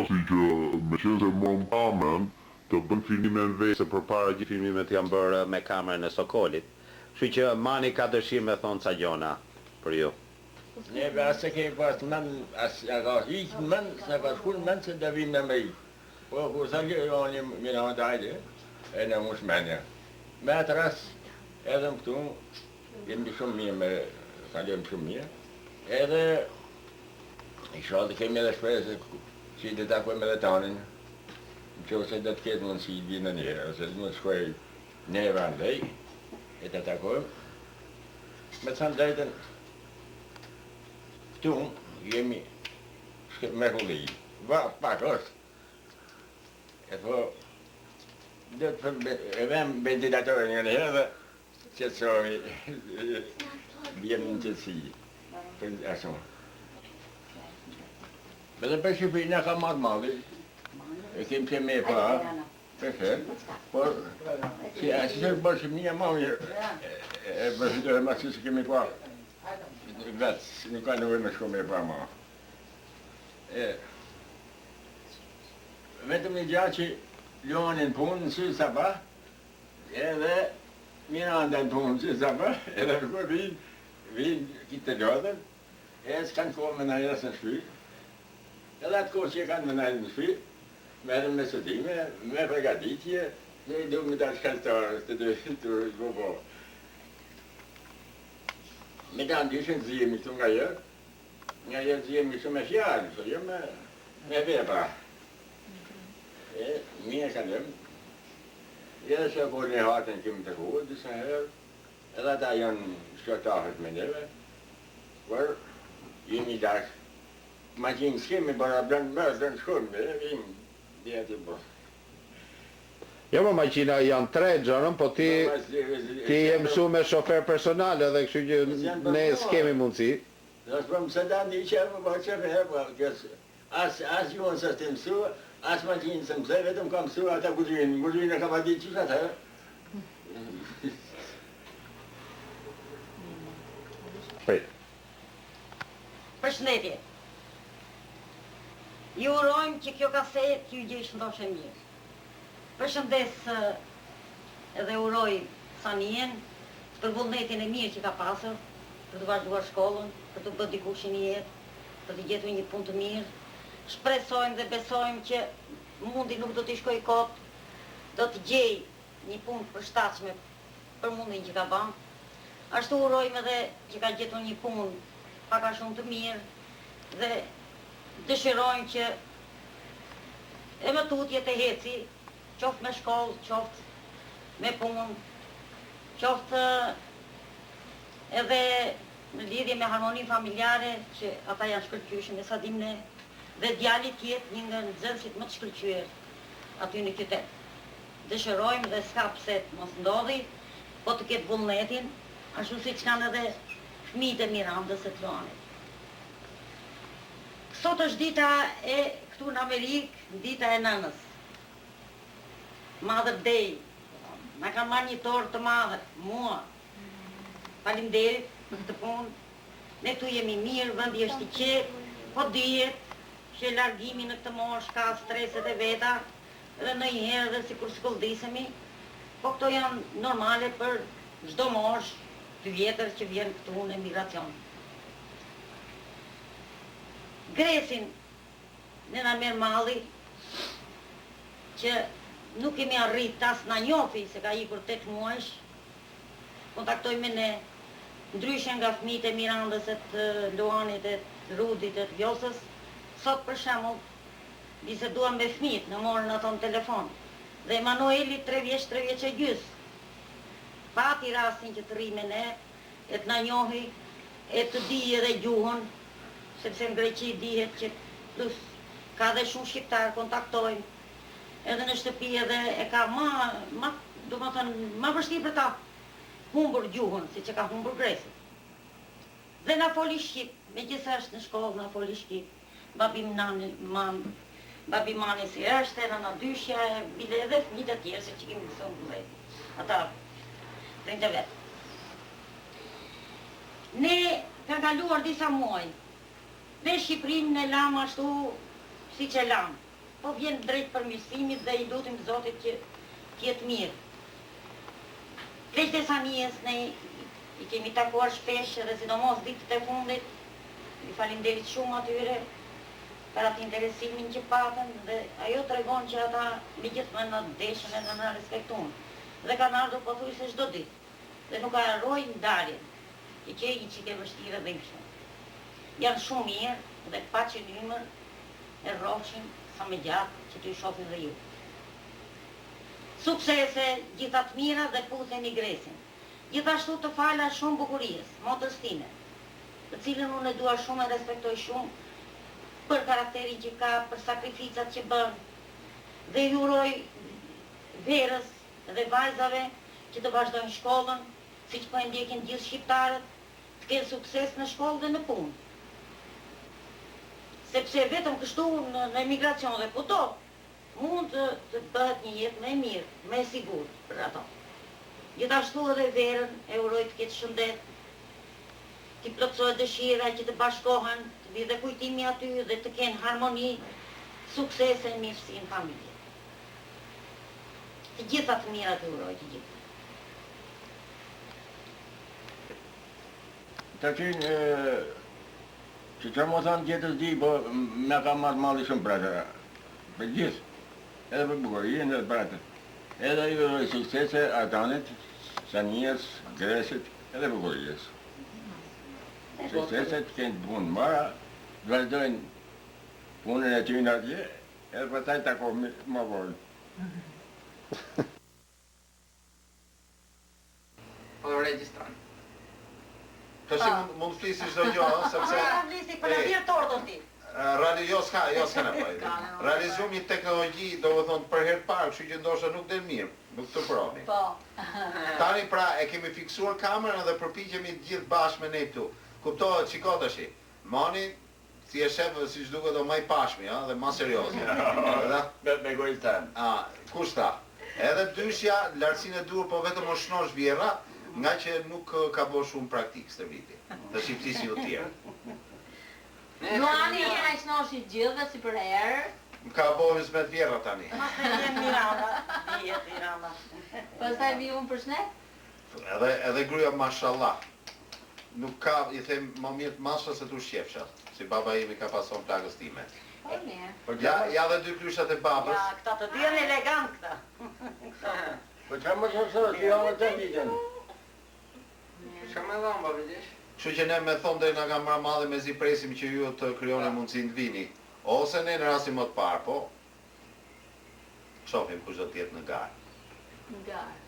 si që me qenë se mua më pamen të bën filmimin vetë se përpara gjithë filmimet janë bërë me kamerën e Sokolit. Kështu që Mani ka dëshirë me thonë ca gjona për ju. Ne asë kemi pas men, asë ka hiq men, s'na ka shkull men se do vim me me i. Po kur sa që oni Miranda hajde, e në mos menja. Me atë ras, edhe më këtu, jemi shumë mirë me, kalojmë shumë mirë. Edhe, i shalë kemi edhe shpresë që i të takojmë edhe tanin. Në që ose do të ketë mundësi i vinë njëre, ose të mund shkoj neve andej, e të takojmë. Me të thënë drejtën, këtu jemi me hulli, pak është. E po, dhe të e vem ventilatorën një herë dhe qëtësomi, vjem në qëtësi, për ashtu. Me dhe për Shqipëri nga ka matë madhi, e kemë që me pa, për por, si është bërë Shqipënia ma mirë, e përshqytore ma që se kemi pa, vetë, nuk ka nëve me shko me pa ma. Vetëm një gjatë që Ljonin punë në sy sabah, edhe Miranda në punë në sy sabah, edhe kërë vinë kitë të gjodën, e s'kanë kohë me najrës në shpy, edhe atë kohë që kanë me najrës në shpy, me edhe me sotime, me pregatitje, ne i du me të shkallëtarës të të po. Me të andyshën të zhjemi këtu nga jërë zhjemi shumë e fjallë, so jo me vepra. Mie kalëm, edhe që po një hatën kemi të kohë, disa herë, edhe ata janë shkotahët me neve, por jemi dashë. Ma qimë s'kemi bara blanë mërë të në shkonë, me vim, dhe ati po. Jo, ma qina janë tre gjonën, po ti je mësu me shofer personal edhe kështu që ne s'kemi mundësi. Dhe është për mësë da ndi që më bëhë që përhe, as ju nësë të mësu, as ma qinë së mëse, vetëm ka mësu ata guzhinë e ka pa ditë qështë atë. Përshëndetje. Ju urojmë që kjo kaset ju gjesh ndoshe mirë. Përshëndes edhe uroj Sanien për vullnetin e mirë që ka pasur, për të vazhduar shkollën, për të bërë dikushin i jetë, për të gjetur një punë të mirë. Shpresojmë dhe besojmë që mundi nuk do t'i shkoj kot, do t'i gjej një punë përshtatshme për mundin që ka banë. Ashtu urojmë edhe që ka gjetur një punë pak a shumë të mirë dhe dëshirojmë që e më tutje të heci, qoftë me shkollë, qoftë me punë, qoftë edhe në lidhje me harmoni familjare, që ata janë shkëlqyeshëm e sa dim ne, dhe djali tjetë një nga nxënësit më të shkëlqyer aty në qytet. Dëshirojmë dhe s'ka pse të mos ndodhi, po të ketë vullnetin, ashtu si që kanë edhe fëmijët e Mirandës e të Luanit. Sot është dita e këtu në Amerikë, dita e nënës. Mother Day. Na kanë marrë një torë të madhe, mua. Faleminderit të punë. Ne këtu jemi mirë, vendi është i qetë, po dihet që largimi në këtë moshë ka streset e veta, edhe në i herë dhe si kur shkollëdisemi, po këto janë normale për çdo moshë të vjetër që vjen këtu në emigracion. Gresin në na merë malli që nuk kemi arrit tas na njofi se ka ikur 8 muajsh, kontaktoj me ne, ndryshe nga fëmijët e Mirandës, e të Luanit, e të Rudit, e të Vjosës. Sot për shembull biseduam me fëmijët, në morën ato në telefon. Dhe Emanueli 3 vjeç e gjys. Pati rastin që të rri me ne, e të na njohi, e të di edhe gjuhën, sepse në Greqi dihet që plus ka dhe shumë shqiptar kontaktojnë. Edhe në shtëpi edhe e ka ma vështirë për ta humbur gjuhën, si që ka humbur gresit. Dhe na foli shqip, me gjithë është në shkollë, na foli shqip. Babi mani si është, edhe na dyshja, bile edhe fëmijët e tjerë, se që kemi mësuar mbledhje. Ata, 30 vetë. Ne ka kaluar disa muaj. Dhe Shqipërinë ne lam ashtu si që lam. po vjen drejt përmirësimit dhe i lutim Zotit që t'jetë mirë. Pleqët e Sanijes ne i kemi takuar shpesh dhe sidomos ditët e fundit, i falinderit shumë atyre për atë interesimin që patën dhe ajo tregon që ata me gjithmonë në deshën e në respektuan. Dhe kanë ardhur pothuajse çdo ditë dhe nuk harrojnë ndarjen, që që ke vështirë dhe kështu. Janë shumë mirë dhe pa që njëmër e rrofshin sa me gjatë që t'ju shohin dhe ju. Suksese, gjithat mira dhe puthen i gresin. Gjithashtu të fala shumë bukurisë, motës time, të cilën unë e dua shumë e respektoj shumë për karakterin që ka, për sakrificat që bën, dhe ju uroj verës dhe vajzave që të vazhdojnë shkollën, siç po e ndjekin gjithë shqiptarët, të kenë sukses në shkollë dhe në punë. Sepse vetëm kështu në emigracion dhe kudo, mund të bëhet një jetë më e mirë, më e sigurt për ato. Gjithashtu edhe verën e uroj të ketë shëndet, t'i plotësohet dëshira që të bashkohen, të vi dhe kujtimi aty dhe të kenë harmoni, suksese e mirësi në familje. Të gjitha të mira të uroj, të gjitha. Të qenë, që që më thonë gjithës di, po me ka marrë malli shumë për atë, për gjithë, edhe për bukurin edhe për atë. Edhe ju uroj suksese atanit, Sanijes, Gresit, edhe bukurijës. Suksese të kenë punë mara, të vazhdojnë punën e tynë atje, edhe për taj të akohë më volë. Po regjistron. Tash mund të flisësh çdo gjë, sepse Flisi për në dirë tortën ti. jo s'ka nevojë. Realizumi i teknologji, domethënë për herë të parë, kështu që ndoshta nuk del mirë, nuk të provi. Po. Tani pra e kemi fiksuar kamerën dhe përpiqemi të gjithë bashkë me ne këtu. Kuptohet, shiko tash. Mani si e shef siç duket do më i pashmi, ëh, dhe më serioz. Me gojë tanë. Kush tha? Edhe dyshja, lartësinë e duhur, po vetëm o shnosh vjerra, nga që nuk ka bërë shumë praktik stërviti. Të shqiptisi ju tjerë. Luani jena i shnoshi gjithë dhe si për herë. Më ka bërë 20 vjerra tani. Ma të jenë Miranda, dijet Miranda. Pastaj vi unë për shne? Edhe gruja mashallah. Nuk ka, i them, më mirë të masha se tu shqefsha. Si baba imi ka pason plagës time. Po mirë. Ja dhe dy klyshat e babës. Ja, këta të dy janë elegant këta. Po që më shumë sot, jo më të vitën. Që me dhonë, ba vidish? Kështu që ne me thonë dhe nga ka mra madhe me zi presim që ju të kryoni mundësin të vini. Ose ne në rasin më të parë, po, shofim kush do t'jetë në garë. Garë.